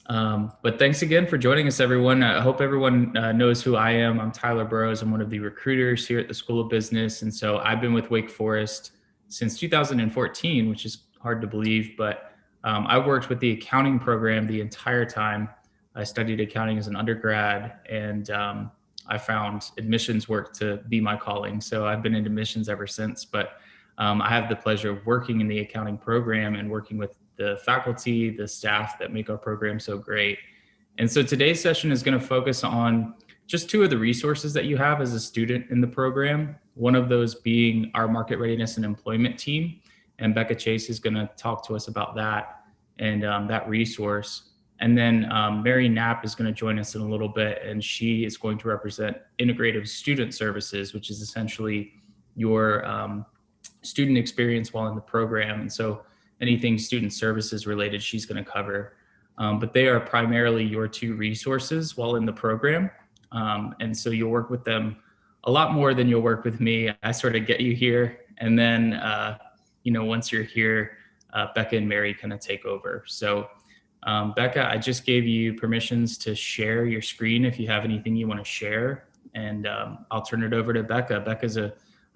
But thanks again for joining us, everyone. I hope everyone knows who I am. I'm Tyler Burrows. I'm one of the recruiters here at the School of Business. And so I've been with Wake Forest since 2014, which is hard to believe, but I worked with the accounting program the entire time. I studied accounting as an undergrad, and I found admissions work to be my calling. So I've been in admissions ever since. But I have the pleasure of working in the accounting program and working with the faculty, the staff that make our program so great. And so today's session is going to focus on just two of the resources that you have as a student in the program. One of those being our market readiness and employment team. And Becca Chase is going to talk to us about that and that resource. And then Mary Knapp is going to join us in a little bit, and she is going to represent integrative student services, which is essentially your student experience while in the program. And so anything student services related, she's going to cover. But they are primarily your two resources while in the program. And so you'll work with them a lot more than you'll work with me. I sort of get you here. And then, once you're here, Becca and Mary kind of take over. So Becca, I just gave you permissions to share your screen if you have anything you want to share. And I'll turn it over to Becca. Becca's a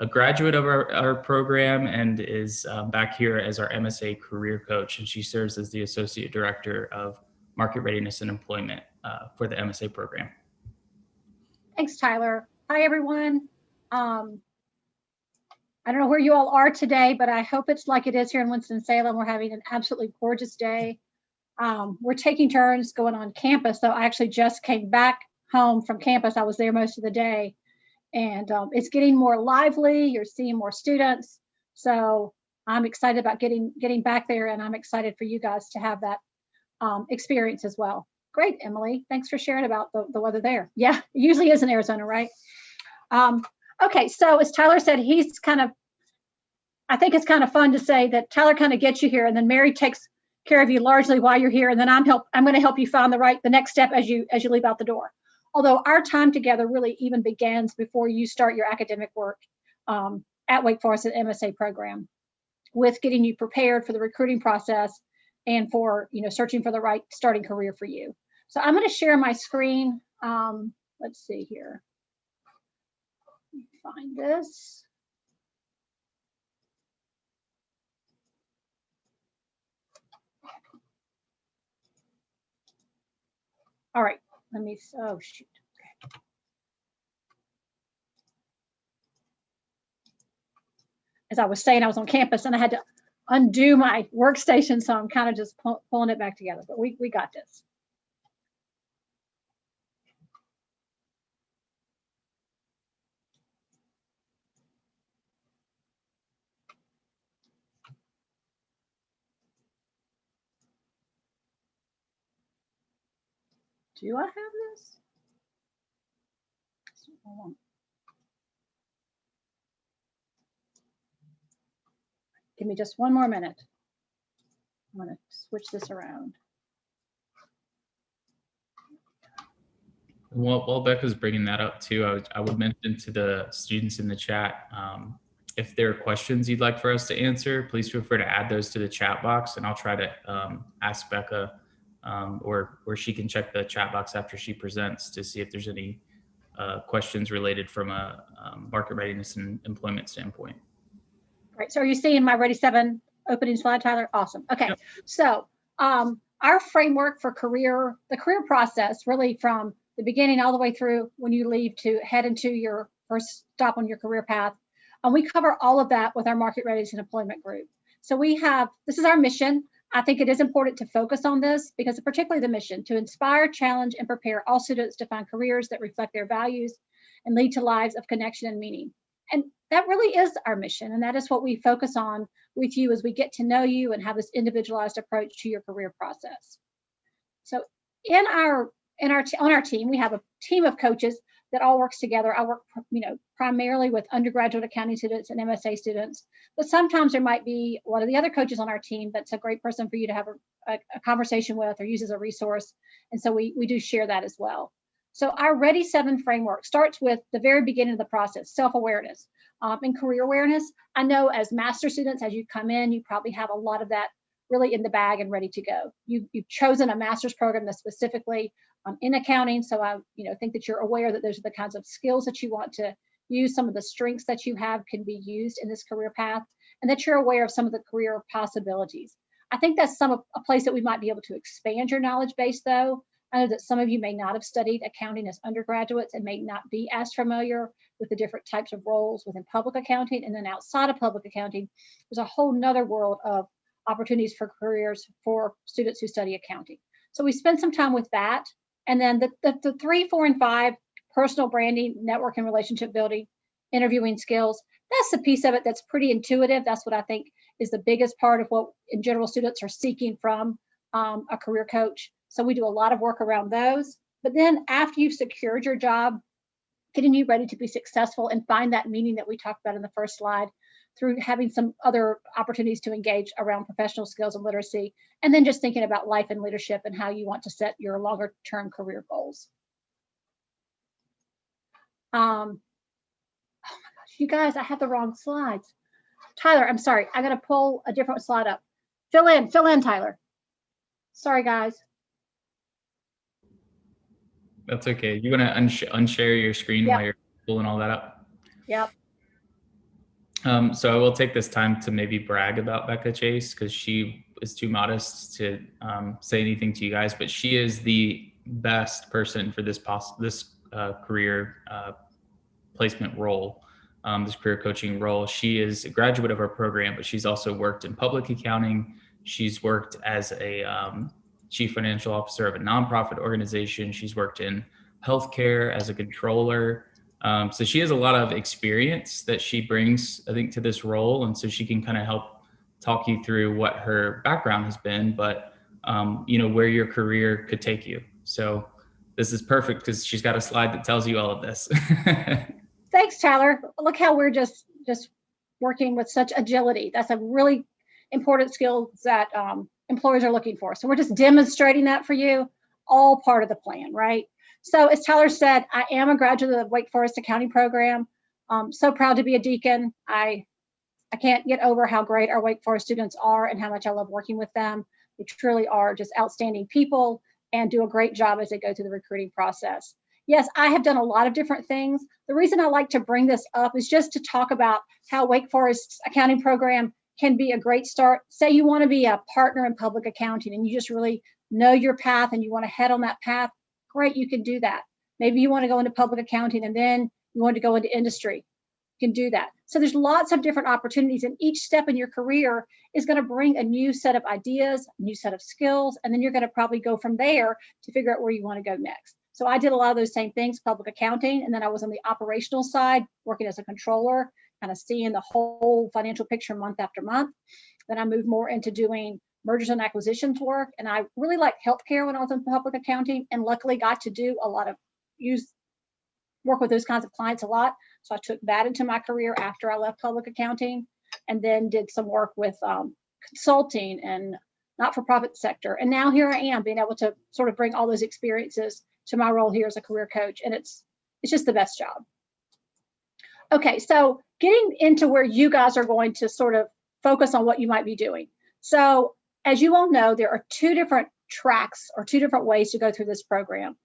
graduate of our program and is back here as our MSA career coach, and she serves as the Associate Director of Market Readiness and Employment for the MSA program. Thanks, Tyler. Hi, everyone. I don't know where you all are today, but I hope it's like it is here in Winston-Salem. We're having an absolutely gorgeous day. We're taking turns going on campus, so I actually just came back home from campus. I was there most of the day. And it's getting more lively. You're seeing more students. So I'm excited about getting back there, and I'm excited for you guys to have that experience as well. Great, Emily. Thanks for sharing about the weather there. Yeah, it usually is in Arizona, right? Okay, so as Tyler said, I think it's kind of fun to say that Tyler kind of gets you here, and then Mary takes care of you largely while you're here, and then I'm going to help you find the next step as you leave out the door. Although our time together really even begins before you start your academic work at Wake Forest and MSA program, with getting you prepared for the recruiting process and for searching for the right starting career for you. So I'm going to share my screen. Let's see here. Let me find this. All right. Oh, shoot. Okay. As I was saying, I was on campus and I had to undo my workstation, so I'm kind of just pulling it back together, but we got this. Do I have this? Give me just one more minute. I'm going to switch this around. While Becca's bringing that up too, I would mention to the students in the chat, if there are questions you'd like for us to answer, please feel free to add those to the chat box, and I'll try to ask Becca or she can check the chat box after she presents to see if there's any questions related from a market readiness and employment standpoint. Right. So are you seeing my Ready 7 opening slide, Tyler? Awesome. Okay. Yep. So our framework for the career process, really from the beginning all the way through when you leave to head into your first stop on your career path, we cover all of that with our market readiness and employment group. So this is our mission. I think it is important to focus on this because particularly the mission to inspire, challenge, and prepare all students to find careers that reflect their values and lead to lives of connection and meaning. And that really is our mission. And that is what we focus on with you as we get to know you and have this individualized approach to your career process. So on our team, we have a team of coaches that all works together. I work, primarily with undergraduate accounting students and MSA students, but sometimes there might be one of the other coaches on our team that's a great person for you to have a conversation with or use as a resource. And so we do share that as well. So our Ready 7 framework starts with the very beginning of the process, self-awareness and career awareness. I know as master students, as you come in, you probably have a lot of that really in the bag and ready to go. You've chosen a master's program that's specifically in accounting. So I think that you're aware that those are the kinds of skills that you want to use. Some of the strengths that you have can be used in this career path, and that you're aware of some of the career possibilities. I think that's a place that we might be able to expand your knowledge base, though. I know that some of you may not have studied accounting as undergraduates and may not be as familiar with the different types of roles within public accounting. And then outside of public accounting, there's a whole nother world of opportunities for careers for students who study accounting. So we spend some time with that. And then the 3, 4, and 5, personal branding, network and relationship building, interviewing skills, that's the piece of it that's pretty intuitive. That's what I think is the biggest part of what in general students are seeking from a career coach. So we do a lot of work around those. But then after you've secured your job, getting you ready to be successful and find that meaning that we talked about in the first slide through having some other opportunities to engage around professional skills and literacy, and then just thinking about life and leadership and how you want to set your longer term career goals. Oh my gosh, you guys, I have the wrong slides. Tyler, I'm sorry, I gotta pull a different slide up. Fill in, Tyler. Sorry, guys. That's okay. You want to unshare your screen while you're pulling all that up? Yep. So I will take this time to maybe brag about Becca Chase, because she is too modest to say anything to you guys, but she is the best person for this career placement role, this career coaching role. She is a graduate of our program, but she's also worked in public accounting. She's worked as a chief financial officer of a nonprofit organization. She's worked in healthcare as a controller. So she has a lot of experience that she brings, I think, to this role. And so she can kind of help talk you through what her background has been, but where your career could take you. So this is perfect because she's got a slide that tells you all of this. Thanks, Tyler. Look how we're just working with such agility. That's a really important skill that employers are looking for. So we're just demonstrating that for you, all part of the plan, right? So as Tyler said, I am a graduate of the Wake Forest accounting program. So proud to be a deacon. I can't get over how great our Wake Forest students are and how much I love working with them. They truly are just outstanding people and do a great job as they go through the recruiting process. Yes, I have done a lot of different things. The reason I like to bring this up is just to talk about how Wake Forest's accounting program can be a great start. Say you want to be a partner in public accounting and you just really know your path and you want to head on that path. Great, you can do that. Maybe you want to go into public accounting and then you want to go into industry. You can do that. So there's lots of different opportunities, and each step in your career is going to bring a new set of ideas, a new set of skills, and then you're going to probably go from there to figure out where you want to go next. So I did a lot of those same things, public accounting, and then I was on the operational side, working as a controller, kind of seeing the whole financial picture month after month. Then I moved more into doing mergers and acquisitions work, and I really liked healthcare when I was in public accounting, and luckily got to do a lot of work with those kinds of clients a lot. So I took that into my career after I left public accounting, and then did some work with consulting and not-for-profit sector. And now here I am, being able to sort of bring all those experiences to my role here as a career coach, and it's just the best job. Okay, so getting into where you guys are going to sort of focus on what you might be doing. So as you all know, there are 2 different tracks or 2 different ways to go through this program,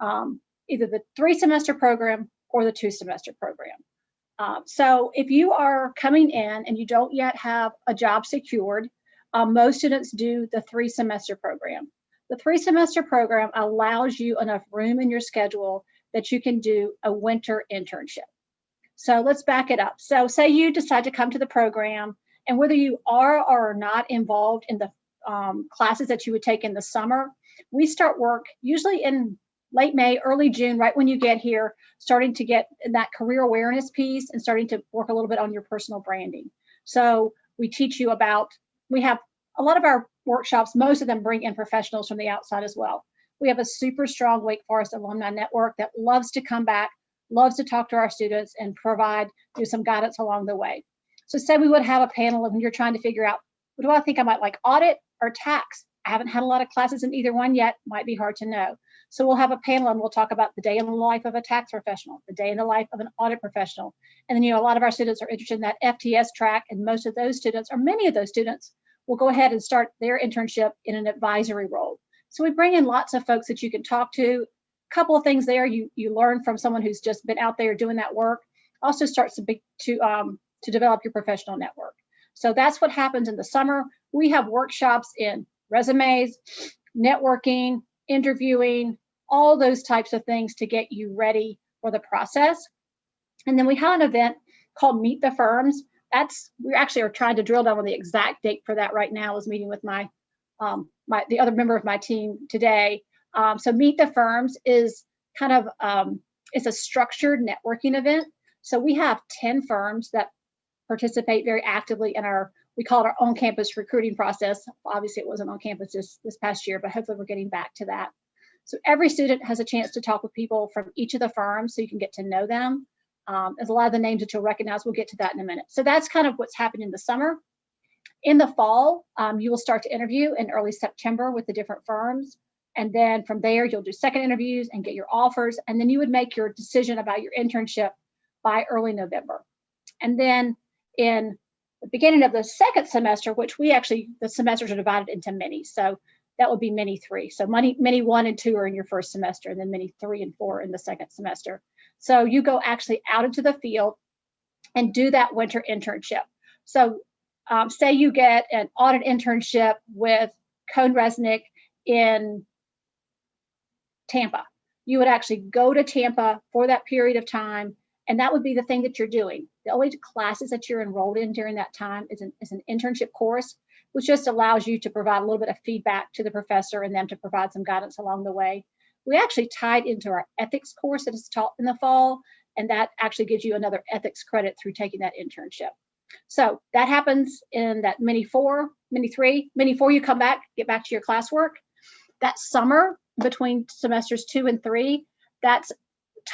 either the 3-semester program or the 2-semester program. So if you are coming in and you don't yet have a job secured, most students do the 3-semester program. The 3-semester program allows you enough room in your schedule that you can do a winter internship. So let's back it up. So say you decide to come to the program, and whether you are or are not involved in the classes that you would take in the summer, we start work usually in late May, early June, right when you get here, starting to get that career awareness piece and starting to work a little bit on your personal branding. So we teach you we have a lot of our workshops, most of them bring in professionals from the outside as well. We have a super strong Wake Forest alumni network that loves to come back, loves to talk to our students and do some guidance along the way. So say we would have a panel of when you're trying to figure out, what do I think I might like, audit or tax? I haven't had a lot of classes in either one yet, might be hard to know. So we'll have a panel and we'll talk about the day in the life of a tax professional, the day in the life of an audit professional. And then, a lot of our students are interested in that FTS track, and most of those students, or many of those students, will go ahead and start their internship in an advisory role. So we bring in lots of folks that you can talk to. A couple of things there you learn from someone who's just been out there doing that work. Also starts to develop your professional network. So that's what happens in the summer. We have workshops in resumes, networking, interviewing, all those types of things to get you ready for the process. And then we have an event called Meet the Firms. We actually are trying to drill down on the exact date for that right now. I was meeting with the other member of my team today. So Meet the Firms is kind of it's a structured networking event. So we have 10 firms that participate very actively in we call it our on-campus recruiting process. Obviously, it wasn't on campus this past year, but hopefully we're getting back to that. So every student has a chance to talk with people from each of the firms so you can get to know them. There's a lot of the names that you'll recognize. We'll get to that in a minute. So that's kind of what's happening in the summer. In the fall, you will start to interview in early September with the different firms. And then from there, you'll do second interviews and get your offers. And then you would make your decision about your internship by early November. And then in the beginning of the second semester, which the semesters are divided into minis. So that would be mini 3. So mini 1 and 2 are in your first semester, and then mini 3 and 4 in the second semester. So you go actually out into the field and do that winter internship. So say you get an audit internship with Cone Resnick in Tampa. You would actually go to Tampa for that period of time, and that would be the thing that you're doing. The only classes that you're enrolled in during that time is an internship course, which just allows you to provide a little bit of feedback to the professor and them to provide some guidance along the way. We actually tied into our ethics course that is taught in the fall, and that actually gives you another ethics credit through taking that internship. So that happens in that mini 4, mini 3. Mini 4, you come back, get back to your classwork. That summer between semesters 2 and 3, that's a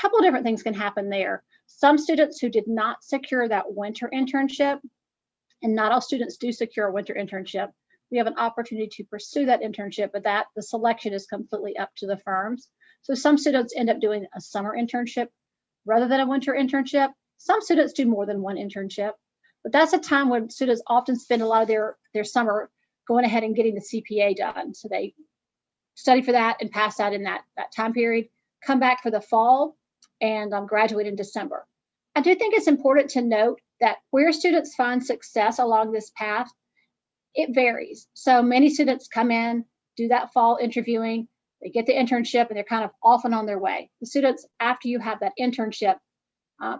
couple of different things can happen there. Some students who did not secure that winter internship, and not all students do secure a winter internship, we have an opportunity to pursue that internship, but the selection is completely up to the firms. So some students end up doing a summer internship rather than a winter internship. Some students do more than one internship, but that's a time when students often spend a lot of their summer going ahead and getting the CPA done. So they study for that and pass that in that time period, come back for the fall, and graduate in December. I do think it's important to note that where students find success along this path, it varies. So many students come in, do that fall interviewing, they get the internship, and they're kind of off and on their way. The students, after you have that internship,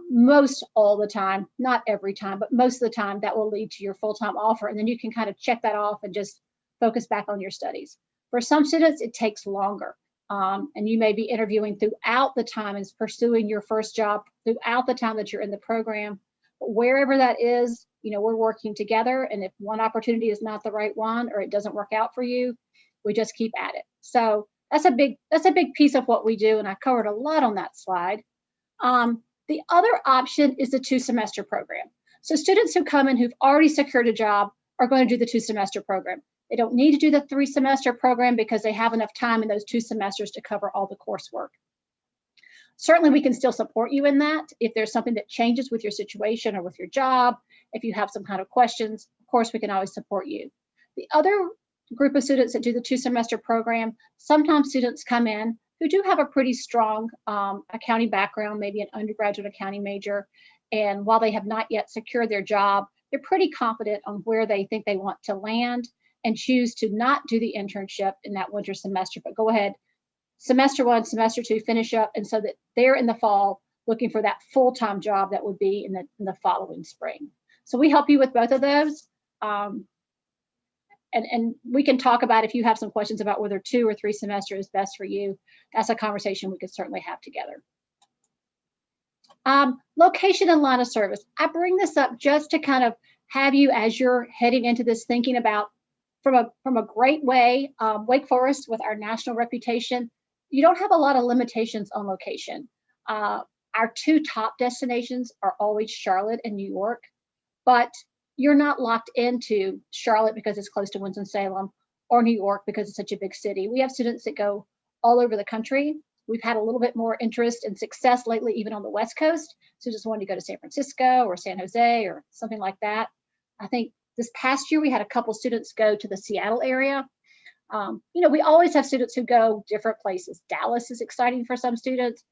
most all the time, not every time, but most of the time, that will lead to your full-time offer. And then you can kind of check that off and just focus back on your studies. For some students, it takes longer. And you may be interviewing throughout the time and pursuing your first job throughout the time that you're in the program. But wherever that is, we're working together. And if one opportunity is not the right one or it doesn't work out for you, we just keep at it. So that's a big piece of what we do. And I covered a lot on that slide. The other option is the 2-semester program. So students who come in who've already secured a job are going to do the 2-semester program. They don't need to do the 3-semester program because they have enough time in those 2 semesters to cover all the coursework. Certainly, we can still support you in that. If there's something that changes with your situation or with your job, if you have some kind of questions, of course, we can always support you. The other group of students that do the 2-semester program, sometimes students come in who do have a pretty strong accounting background, maybe an undergraduate accounting major, and while they have not yet secured their job, they're pretty confident on where they think they want to land and choose to not do the internship in that winter semester, but go ahead, semester 1, semester 2, finish up, and so that they're in the fall looking for that full-time job that would be in the following spring. So we help you with both of those. And we can talk about if you have some questions about whether 2 or 3 semesters is best for you. That's a conversation we could certainly have together. Location and line of service. I bring this up just to kind of have you, as you're heading into this, thinking about from a great way, Wake Forest with our national reputation, you don't have a lot of limitations on location. Our 2 top destinations are always Charlotte and New York, but you're not locked into Charlotte because it's close to Winston-Salem or New York because it's such a big city. We have students that go all over the country. We've had a little bit more interest and success lately, even on the West Coast. So just wanted to go to San Francisco or San Jose or something like that. I think This past year, we had a couple students go to the Seattle area. We always have students who go different places. Dallas is exciting for some students.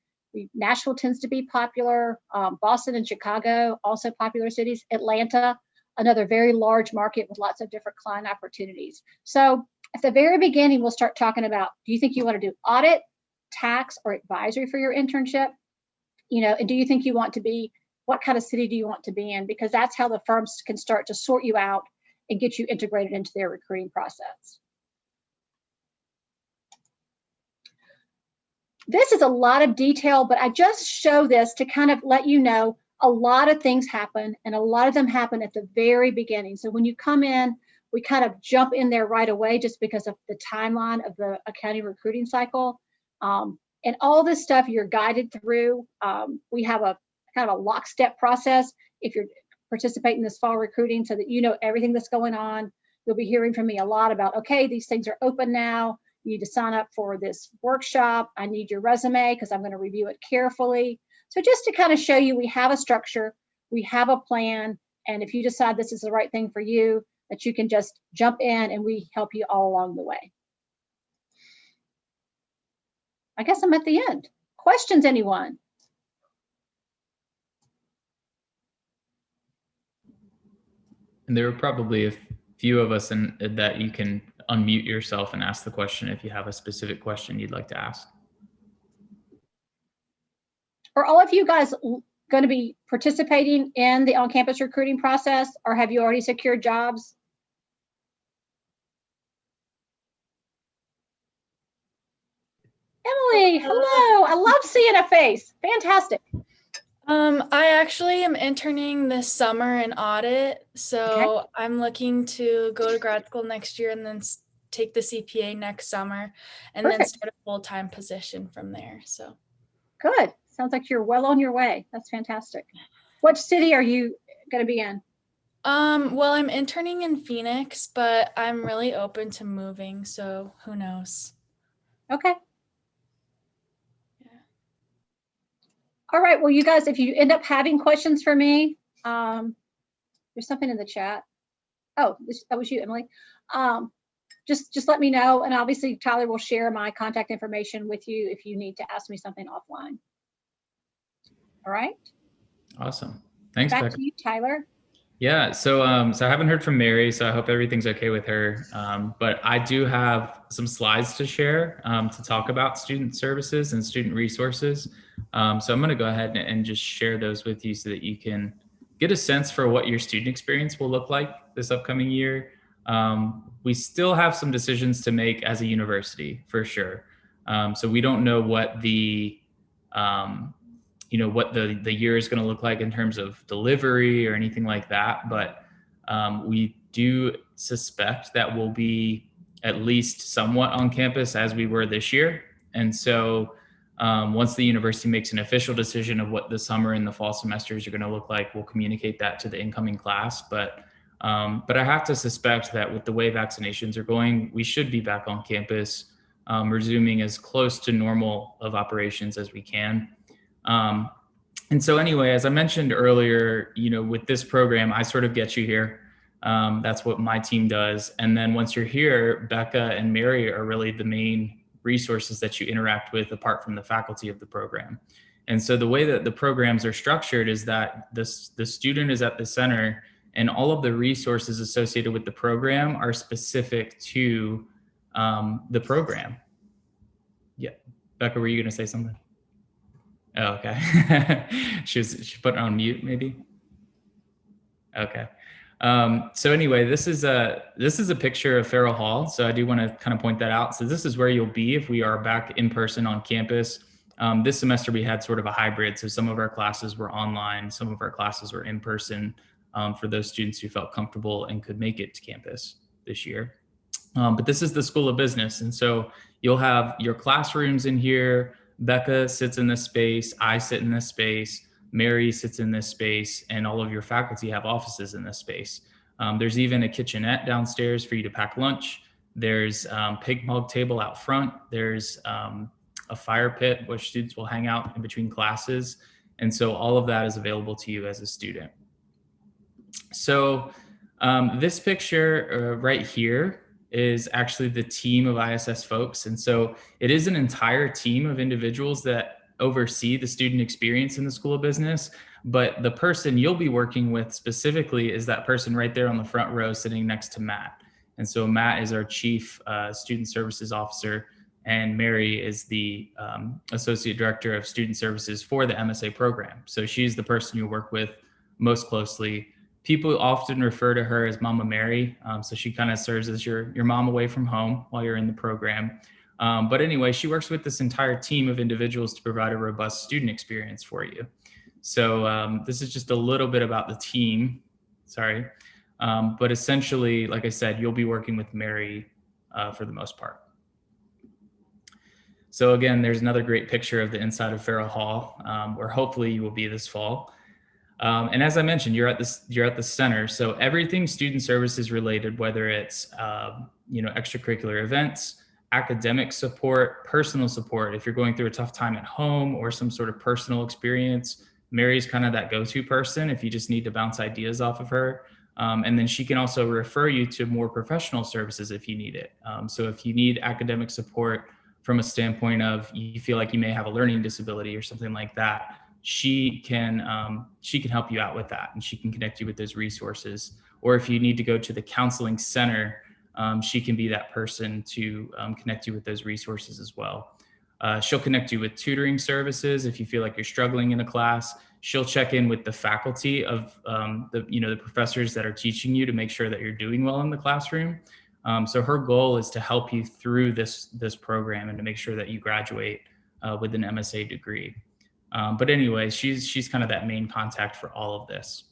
Nashville tends to be popular. Boston and Chicago, also popular cities. Atlanta, another very large market with lots of different client opportunities. So at the very beginning, we'll start talking about, do you think you want to do audit, tax, or advisory for your internship? And do you think you want to be, what kind of city do you want to be in? Because that's how the firms can start to sort you out and get you integrated into their recruiting process. This is a lot of detail, but I just show this to kind of let you know a lot of things happen, and a lot of them happen at the very beginning. So when you come in, we kind of jump in there right away just because of the timeline of the accounting recruiting cycle. And all this stuff you're guided through. We have a kind of a lockstep process if you're participating in this fall recruiting, so that you know everything that's going on. You'll be hearing from me a lot about, okay, these things are open now. You need to sign up for this workshop. I need your resume because I'm going to review it carefully. So just to kind of show you, we have a structure, we have a plan, and if you decide this is the right thing for you, that you can just jump in and we help you all along the way. I guess I'm at the end. Questions, anyone? And there are probably a few of us in that you can unmute yourself and ask the question if you have a specific question you'd like to ask. Are all of you guys going to be participating in the on-campus recruiting process, or have you already secured jobs? Emily, hello. I love seeing a face. Fantastic. I actually am interning this summer in audit, so okay. I'm looking to go to grad school next year and then take the CPA next summer, and Perfect. Then start a full-time position from there. So good. Sounds like you're well on your way. That's fantastic. What city are you going to be in? Well, I'm interning in Phoenix, but I'm really open to moving, so who knows? Okay. All right, well, you guys, if you end up having questions for me, there's something in the chat. Oh, that was you, Emily. Just let me know, and obviously Tyler will share my contact information with you if you need to ask me something offline. All right. Awesome. Thanks, Back Becca. to you, Tyler. Yeah, so I haven't heard from Mary, so I hope everything's okay with her. But I do have some slides to share to talk about student services and student resources. So I'm going to go ahead and just share those with you so that you can get a sense for what your student experience will look like this upcoming year. We still have some decisions to make as a university, for sure. So we don't know what the what the year is going to look like in terms of delivery or anything like that. But we do suspect that we'll be at least somewhat on campus as we were this year. And so once the university makes an official decision of what the summer and the fall semesters are going to look like, we'll communicate that to the incoming class. But I have to suspect that with the way vaccinations are going, we should be back on campus, resuming as close to normal of operations as we can. And so anyway, as I mentioned earlier, with this program, I sort of get you here. That's what my team does. And then once you're here, Becca and Mary are really the main resources that you interact with apart from the faculty of the program. And so the way that the programs are structured is that the student is at the center, and all of the resources associated with the program are specific to the program. Yeah. Becca, were you going to say something? Oh, okay. she put it on mute, maybe. Okay. So anyway, this is a picture of Farrell Hall. So I do want to kind of point that out. So this is where you'll be if we are back in person on campus. This semester we had sort of a hybrid. So some of our classes were online, some of our classes were in person for those students who felt comfortable and could make it to campus this year. But this is the School of Business. And so you'll have your classrooms in here. Becca sits in this space, I sit in this space, Mary sits in this space, and all of your faculty have offices in this space. There's even a kitchenette downstairs for you to pack lunch. There's pig mug table out front. There's a fire pit where students will hang out in between classes. And so all of that is available to you as a student. So This picture right here is actually the team of ISS folks. And so it is an entire team of individuals that oversee the student experience in the School of Business. But the person you'll be working with specifically is that person right there on the front row sitting next to Matt. And so Matt is our chief student services officer, and Mary is the associate director of student services for the MSA program. So she's the person you work with most closely. People often refer to her as Mama Mary. So she kind of serves as your mom away from home while you're in the program. But anyway, she works with this entire team of individuals to provide a robust student experience for you. So this is just a little bit about the team. Sorry. But essentially, like I said, you'll be working with Mary for the most part. So again, there's another great picture of the inside of Farrell Hall, where hopefully you will be this fall. And as I mentioned, you're at the center. So everything student services related, whether it's extracurricular events, academic support, personal support. If you're going through a tough time at home or some sort of personal experience, Mary's kind of that go-to person if you just need to bounce ideas off of her. And then she can also refer you to more professional services if you need it. So if you need academic support from a standpoint of you feel like you may have a learning disability or something like that, she can help you out with that, and she can connect you with those resources. Or if you need to go to the counseling center, she can be that person to connect you with those resources as well. She'll connect you with tutoring services if you feel like you're struggling in a class. She'll check in with the faculty of the professors that are teaching you to make sure that you're doing well in the classroom. So her goal is to help you through this program and to make sure that you graduate with an MSA degree. But anyway, she's kind of that main contact for all of this.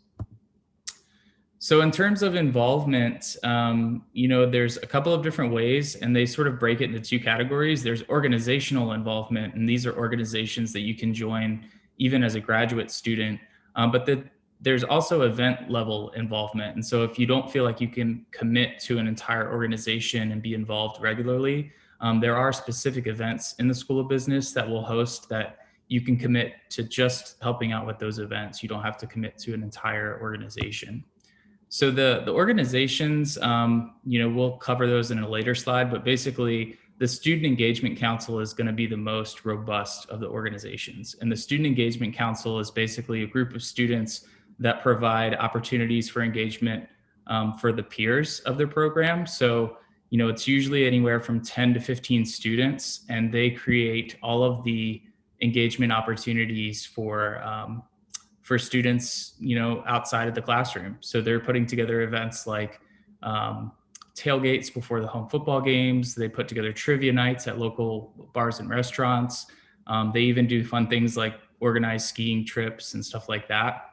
So in terms of involvement, there's a couple of different ways, and they sort of break it into two categories. There's organizational involvement, and these are organizations that you can join even as a graduate student. But there's also event level involvement. And so if you don't feel like you can commit to an entire organization and be involved regularly, there are specific events in the School of Business that will host that you can commit to just helping out with those events. You don't have to commit to an entire organization. So the organizations, we'll cover those in a later slide, but basically the Student Engagement Council is going to be the most robust of the organizations. And the Student Engagement Council is basically a group of students that provide opportunities for engagement for the peers of their program. So, it's usually anywhere from 10 to 15 students, and they create all of the engagement opportunities for students, outside of the classroom. So they're putting together events like tailgates before the home football games. They put together trivia nights at local bars and restaurants. They even do fun things like organize skiing trips and stuff like that.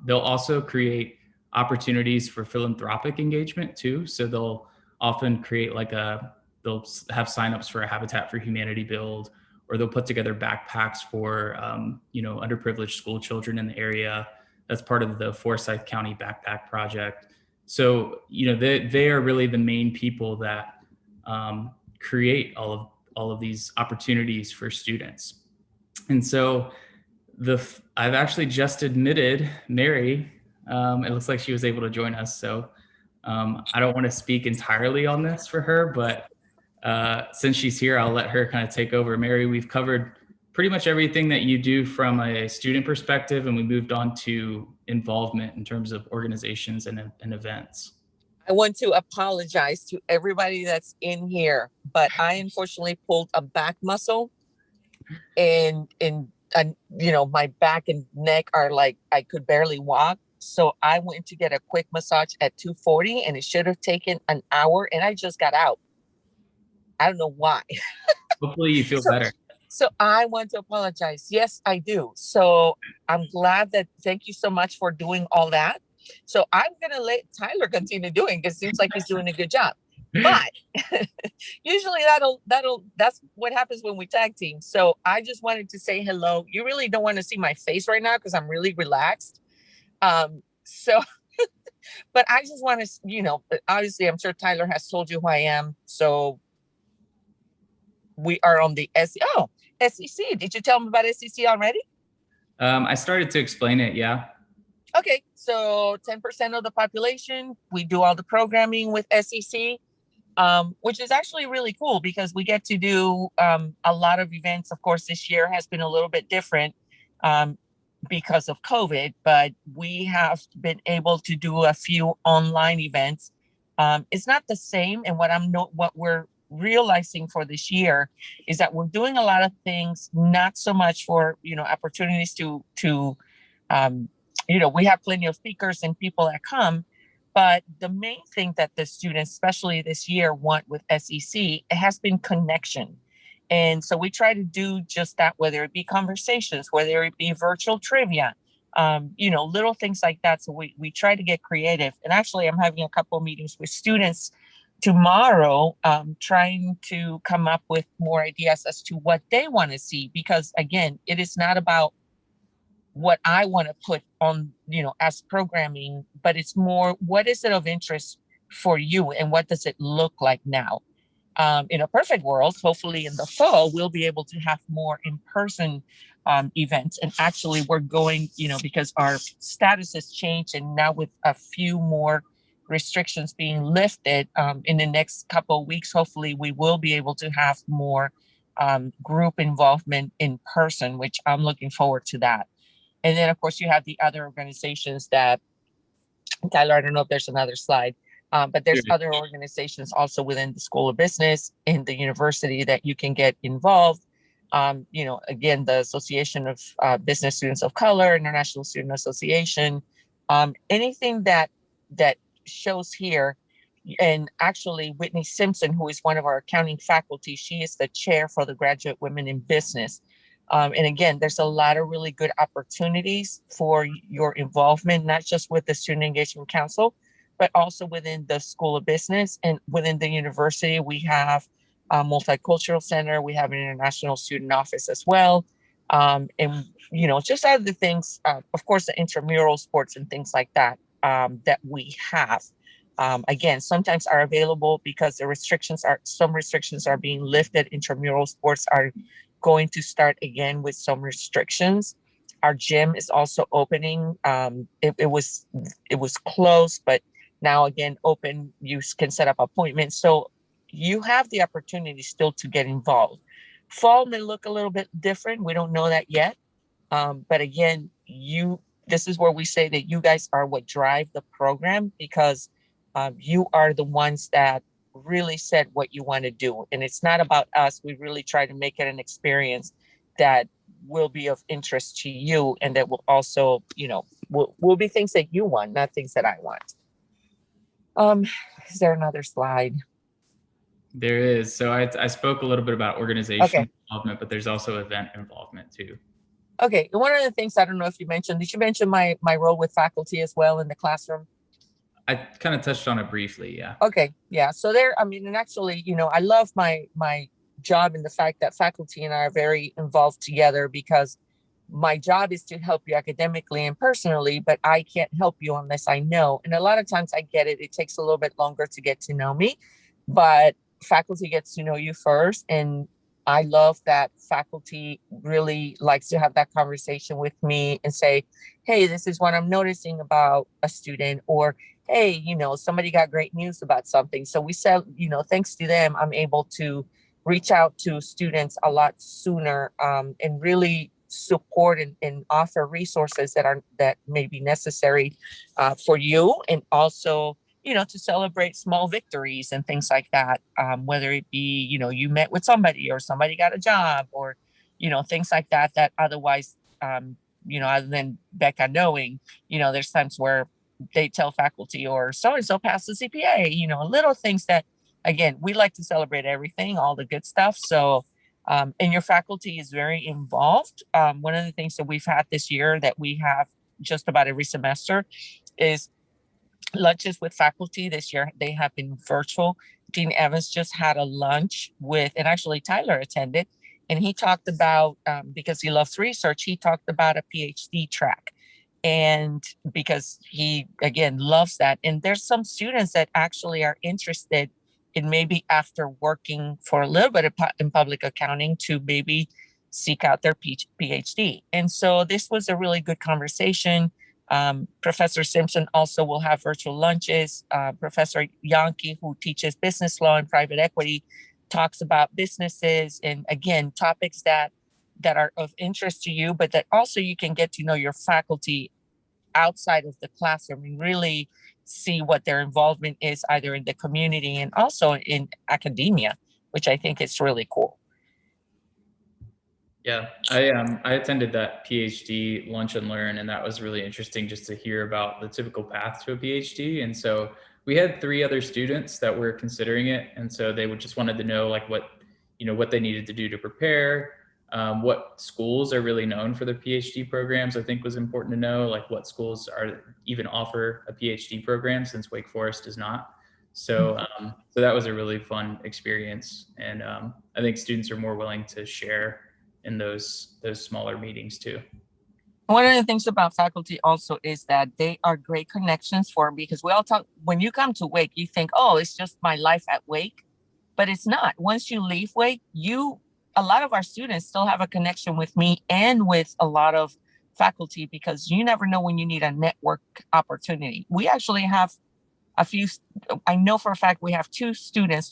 They'll also create opportunities for philanthropic engagement too. So they'll often create they'll have signups for a Habitat for Humanity build, or they'll put together backpacks for, underprivileged school children in the area. That's part of the Forsyth County Backpack Project. So, they are really the main people that create all of these opportunities for students. And so I've actually just admitted Mary. It looks like she was able to join us. So I don't want to speak entirely on this for her, but since she's here, I'll let her kind of take over. Mary, we've covered pretty much everything that you do from a student perspective, and we moved on to involvement in terms of organizations and events. I want to apologize to everybody that's in here, but I unfortunately pulled a back muscle, and my back and neck are like, I could barely walk. So I went to get a quick massage at 2:40, and it should have taken an hour, and I just got out. I don't know why. Hopefully you feel better. So I want to apologize. Yes, I do. So I'm glad thank you so much for doing all that. So I'm going to let Tyler continue doing, because it seems like he's doing a good job. But usually that's what happens when we tag team. So I just wanted to say hello. You really don't want to see my face right now because I'm really relaxed. But I just want to, obviously I'm sure Tyler has told you who I am. So we are on the SEC. Did you tell him about SEC already? I started to explain it. Yeah. Okay, so 10% of the population, we do all the programming with SEC, which is actually really cool because we get to do a lot of events. Of course, this year has been a little bit different um, because of COVID, but we have been able to do a few online events. It's not the same, and what we're realizing for this year is that we're doing a lot of things, not so much for opportunities to um, we have plenty of speakers and people that come, but the main thing that the students, especially this year, want with SEC, it has been connection. And so we try to do just that, whether it be conversations, whether it be virtual trivia, little things like that. So we try to get creative. And actually, I'm having a couple of meetings with students tomorrow, trying to come up with more ideas as to what they want to see. Because again, it is not about what I want to put on, as programming, but it's more, what is it of interest for you and what does it look like now? In a perfect world, hopefully in the fall, we'll be able to have more in-person events. And actually we're going, because our status has changed and now with a few more restrictions being lifted in the next couple of weeks, hopefully we will be able to have more group involvement in person, which I'm looking forward to that. And then, of course, you have the other organizations that, Tyler, I don't know if there's another slide, but there's other organizations also within the School of Business in the university that you can get involved. Again, the Association of Business Students of Color, International Student Association, anything that shows here. And actually, Whitney Simpson, who is one of our accounting faculty, she is the chair for the Graduate Women in Business. And again, there's a lot of really good opportunities for your involvement, not just with the Student Engagement Council, but also within the School of Business and within the university. We have a multicultural center. We have an international student office as well. And, just other things, of course, the intramural sports and things like that, that we have. Again, sometimes are available because some restrictions are being lifted. Intramural sports are going to start again with some restrictions. Our gym is also opening. It was closed, but now again open. You can set up appointments, so you have the opportunity still to get involved. Fall may look a little bit different. We don't know that yet, but again, this is where we say that you guys are what drive the program because you are the ones that really said what you want to do. And it's not about us. We really try to make it an experience that will be of interest to you and that will also, will be things that you want, not things that I want. Is there another slide? There is. So I spoke a little bit about organizational Okay. involvement, but there's also event involvement too. Okay. And one of the things, I don't know if you mentioned, did you mention my role with faculty as well in the classroom? I kind of touched on it briefly. Yeah. Okay. Yeah. So and actually, I love my job and the fact that faculty and I are very involved together because my job is to help you academically and personally, but I can't help you unless I know. And a lot of times I get it. It takes a little bit longer to get to know me, but faculty gets to know you first. And I love that faculty really likes to have that conversation with me and say, hey, this is what I'm noticing about a student, or hey, somebody got great news about something. So we said, thanks to them, I'm able to reach out to students a lot sooner and really support and offer resources that may be necessary for you, and also to celebrate small victories and things like that, whether it be you met with somebody or somebody got a job, or things like that otherwise other than Becca knowing, there's times where they tell faculty or so and so passed the CPA, little things that, again, we like to celebrate everything, all the good stuff. So and your faculty is very involved. One of the things that we've had this year that we have just about every semester is lunches with faculty. This year they have been virtual. Dean Evans just had a lunch with, and actually Tyler attended, and he talked about, because he loves research, he talked about a PhD track. And because he, again, loves that. And there's some students that actually are interested in maybe after working for a little bit in public accounting to maybe seek out their PhD. And so this was a really good conversation. Professor Simpson also will have virtual lunches. Professor Yankee, who teaches business law and private equity, talks about businesses and, again, topics that are of interest to you, but that also you can get to know your faculty outside of the classroom and really see what their involvement is either in the community and also in academia, which I think is really cool. Yeah, I attended that PhD lunch and learn, and that was really interesting just to hear about the typical path to a PhD. And so we had 3 other students that were considering it, and so they would just wanted to know like what they needed to do to prepare. What schools are really known for their PhD programs, I think was important to know, like what schools are even offer a PhD program since Wake Forest does not. So that was a really fun experience, and I think students are more willing to share in those smaller meetings too. One of the things about faculty also is that they are great connections because we all talk, when you come to Wake, you think, oh, it's just my life at Wake, but it's not. Once you leave Wake, a lot of our students still have a connection with me and with a lot of faculty, because you never know when you need a network opportunity. We actually have I know for a fact we have 2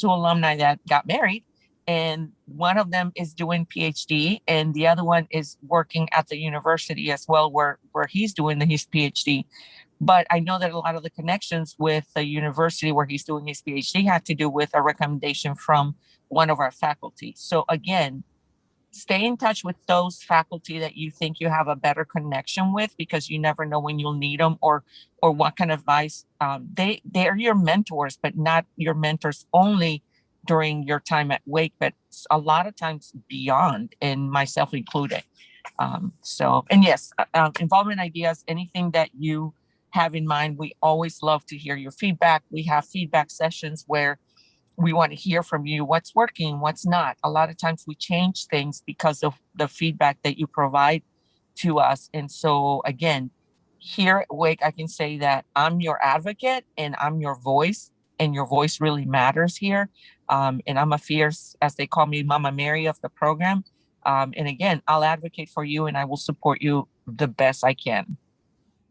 alumni that got married, and one of them is doing PhD and the other one is working at the university as well, where he's doing his PhD. But I know that a lot of the connections with the university where he's doing his PhD had to do with a recommendation from one of our faculty. So again, stay in touch with those faculty that you think you have a better connection with, because you never know when you'll need them or what kind of advice. They're your mentors, but not your mentors only during your time at Wake, but a lot of times beyond, and myself included. And yes, involvement ideas, anything that you have in mind, we always love to hear your feedback. We have feedback sessions where we want to hear from you, what's working, what's not. A lot of times we change things because of the feedback that you provide to us. And so again, here at Wake, I can say that I'm your advocate and I'm your voice, and your voice really matters here. And I'm a fierce, as they call me, Mama Mary of the program. And again, I'll advocate for you and I will support you the best I can.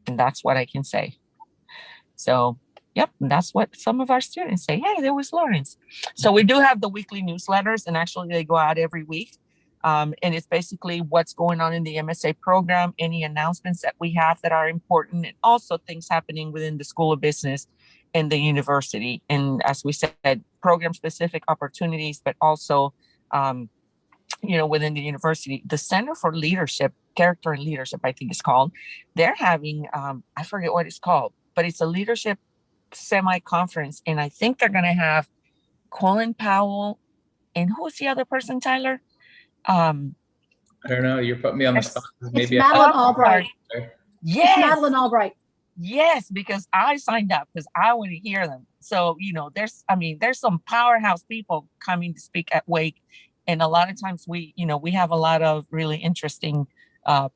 And that's what I can say. So yep, and that's what some of our students say. Hey, there was Lawrence. So we do have the weekly newsletters, and actually they go out every week. And it's basically what's going on in the MSA program, any announcements that we have that are important, and also things happening within the School of Business and the university. And as we said, program specific opportunities, but also, within the university, the Center for Leadership, Character and Leadership, I think it's called. They're having, I forget what it's called, but it's a leadership semi-conference, and I think they're going to have Colin Powell, and who's the other person, Tyler? I don't know. You're putting me on the spot. It's Madeline Albright. Yes, it's Madeline Albright. Yes, because I signed up because I want to hear them. So there's some powerhouse people coming to speak at Wake, and a lot of times we have a lot of really interesting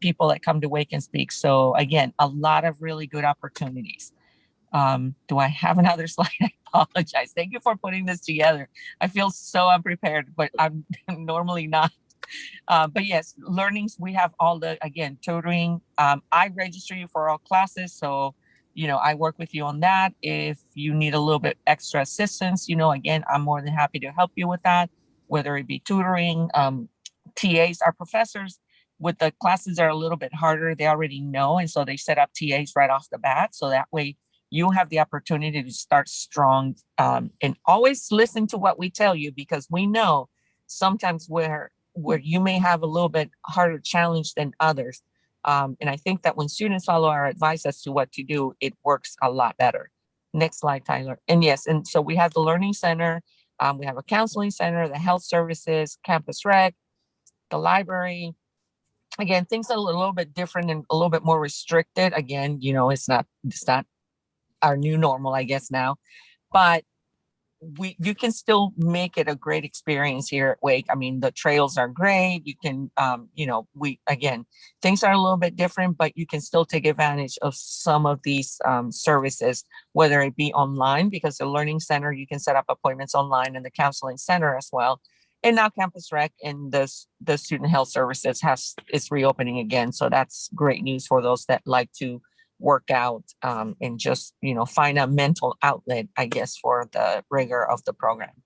people that come to Wake and speak. So again, a lot of really good opportunities. Do I have another slide? I apologize. Thank you for putting this together. I feel so unprepared, but I'm normally not. But yes, learnings, we have all the, again, tutoring. I register you for all classes. So, I work with you on that. If you need a little bit extra assistance, again, I'm more than happy to help you with that, whether it be tutoring, TAs, our professors with the classes are a little bit harder. They already know. And so they set up TAs right off the bat. So that way, you have the opportunity to start strong, and always listen to what we tell you, because we know sometimes where you may have a little bit harder challenge than others. And I think that when students follow our advice as to what to do, it works a lot better. Next slide, Tyler. And yes, and so we have the Learning Center, we have a counseling center, the health services, campus rec, the library. Again, things are a little bit different and a little bit more restricted. Again, it's not our new normal, I guess now, but you can still make it a great experience here at Wake. I mean, the trails are great. You can, things are a little bit different, but you can still take advantage of some of these services, whether it be online, because the Learning Center, you can set up appointments online, and the Counseling Center as well. And now Campus Rec and the Student Health Services is reopening again. So that's great news for those that like to work out and just, find a mental outlet, I guess, for the rigor of the program.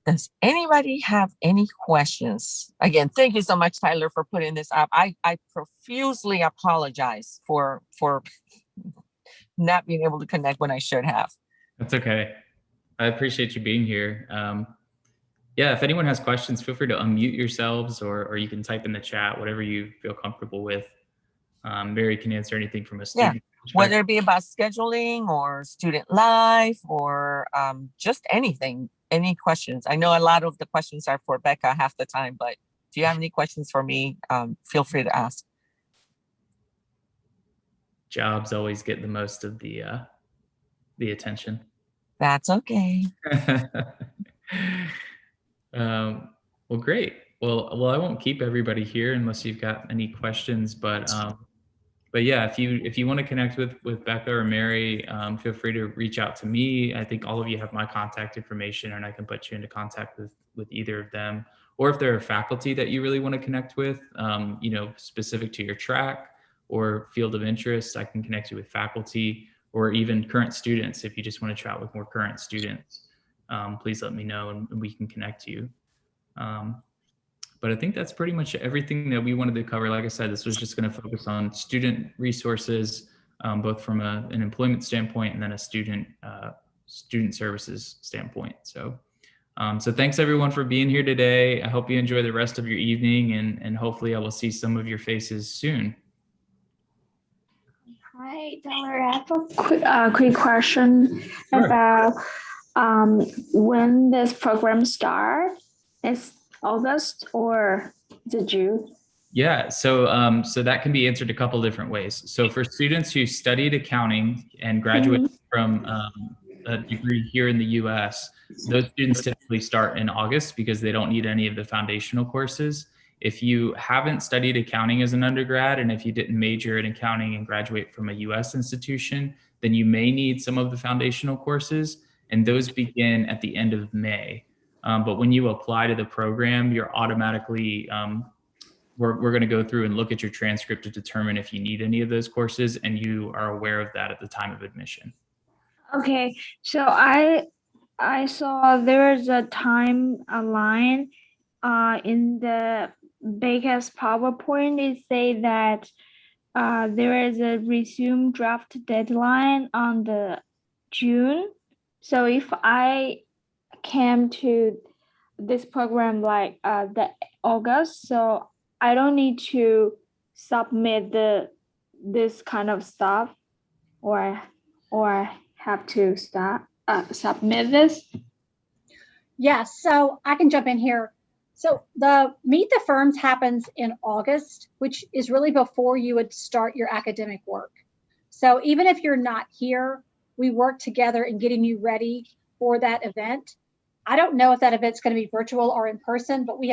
Does anybody have any questions? Again, thank you so much, Tyler, for putting this up. I profusely apologize for not being able to connect when I should have. That's okay. I appreciate you being here. Yeah, if anyone has questions, feel free to unmute yourselves, or you can type in the chat, whatever you feel comfortable with. Mary can answer anything from a student perspective. Whether it be about scheduling or student life or just anything, any questions. I know a lot of the questions are for Becca half the time, but do you have any questions for me? Feel free to ask. Jobs always get the most of the attention. That's okay. Well, great. Well, I won't keep everybody here unless you've got any questions, but yeah, if you want to connect with Becca or Mary, feel free to reach out to me. I think all of you have my contact information, and I can put you into contact with either of them. Or if there are faculty that you really want to connect with, specific to your track or field of interest, I can connect you with faculty, or even current students. If you just want to chat with more current students, please let me know and we can connect you. But I think that's pretty much everything that we wanted to cover. Like I said, this was just going to focus on student resources, both from an employment standpoint and then a student services standpoint. So thanks everyone for being here today. I hope you enjoy the rest of your evening, and hopefully I will see some of your faces soon. Hi, Tyler. I have a quick question. Sure. About when this program starts. Is August or is it June? Yeah, so that can be answered a couple different ways. So for students who studied accounting and graduated from a degree here in the US, those students typically start in August because they don't need any of the foundational courses. If you haven't studied accounting as an undergrad, and if you didn't major in accounting and graduate from a US institution, then you may need some of the foundational courses, and those begin at the end of May. But when you apply to the program, you're automatically, we're going to go through and look at your transcript to determine if you need any of those courses, and you are aware of that at the time of admission. Okay, so I saw there is a timeline in the Baker's PowerPoint. It say that there is a resume draft deadline on the June. So if I came to this program like the August, so I don't need to submit this kind of stuff, or have to submit this. Yes, so I can jump in here. So the Meet the Firms happens in August, which is really before you would start your academic work. So even if you're not here, we work together in getting you ready for that event. I don't know if that event's going to be virtual or in person, but we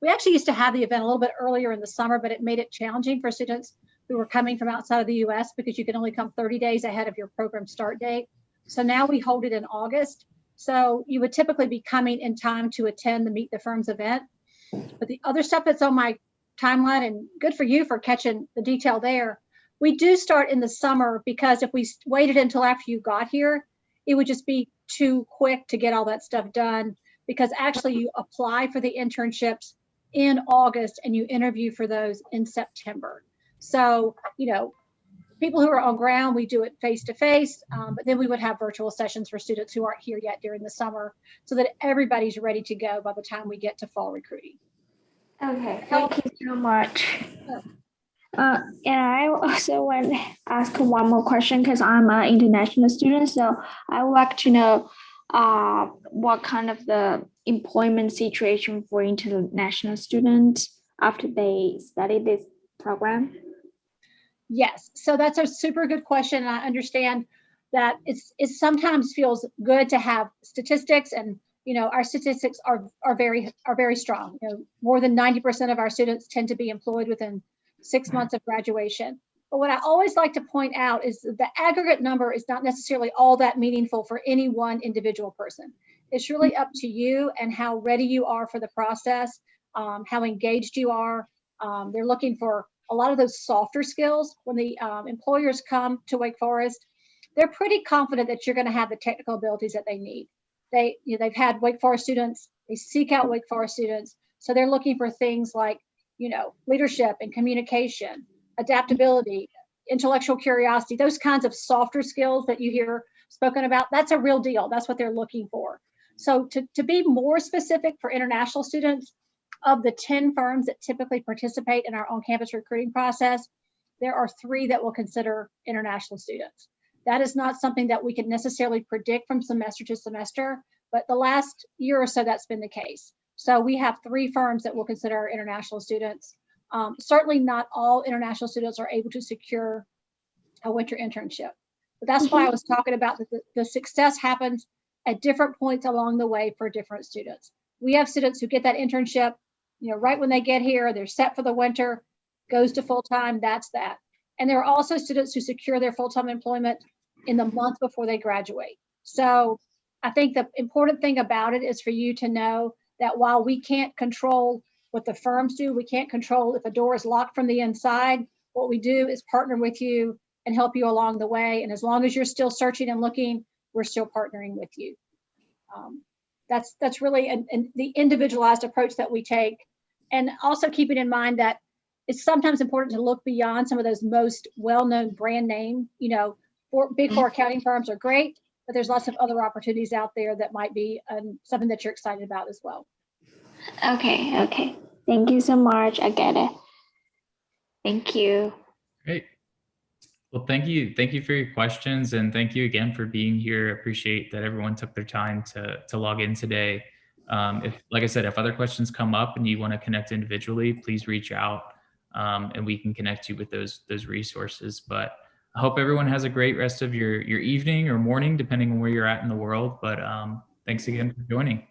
actually used to have the event a little bit earlier in the summer, but it made it challenging for students who were coming from outside of the US because you can only come 30 days ahead of your program start date. So now we hold it in August. So you would typically be coming in time to attend the Meet the Firms event. But the other stuff that's on my timeline, and good for you for catching the detail there, we do start in the summer, because if we waited until after you got here, it would just be too quick to get all that stuff done, because actually you apply for the internships in August and you interview for those in September. So, people who are on ground, we do it face-to-face, but then we would have virtual sessions for students who aren't here yet during the summer, so that everybody's ready to go by the time we get to fall recruiting. Okay, thank you so much. And I also want to ask one more question, because I'm an international student, so I would like to know what kind of the employment situation for international students after they study this program. Yes, so that's a super good question, and I understand that it sometimes feels good to have statistics, and our statistics are very strong. More than 90% of our students tend to be employed within 6 months of graduation. But what I always like to point out is the aggregate number is not necessarily all that meaningful for any one individual person. It's really up to you and how ready you are for the process, how engaged you are. They're looking for a lot of those softer skills, when the employers come to Wake Forest, they're pretty confident that you're going to have the technical abilities that they need. They've had Wake Forest students, they seek out Wake Forest students. So they're looking for things like, leadership and communication, adaptability, intellectual curiosity, those kinds of softer skills that you hear spoken about. That's a real deal. That's what they're looking for. So to be more specific for international students, of the 10 firms that typically participate in our on-campus recruiting process, there are 3 that will consider international students. That is not something that we can necessarily predict from semester to semester, but the last year or so, that's been the case. So we have 3 firms that will consider our international students. Certainly not all international students are able to secure a winter internship. But that's why I was talking about the success happens at different points along the way for different students. We have students who get that internship, right when they get here, they're set for the winter, goes to full-time, that's that. And there are also students who secure their full-time employment in the month before they graduate. So I think the important thing about it is for you to know that while we can't control what the firms do, we can't control if a door is locked from the inside, what we do is partner with you and help you along the way. And as long as you're still searching and looking, we're still partnering with you. That's really the individualized approach that we take. And also keeping in mind that it's sometimes important to look beyond some of those most well-known brand name, big 4 accounting firms are great, but there's lots of other opportunities out there that might be something that you're excited about as well. Okay. Thank you so much. I get it. Thank you. Great. Well, thank you for your questions, and thank you again for being here. Appreciate that everyone took their time to log in today. Like I said, if other questions come up and you want to connect individually, please reach out, and we can connect you with those resources. But I hope everyone has a great rest of your evening or morning, depending on where you're at in the world. But thanks again for joining.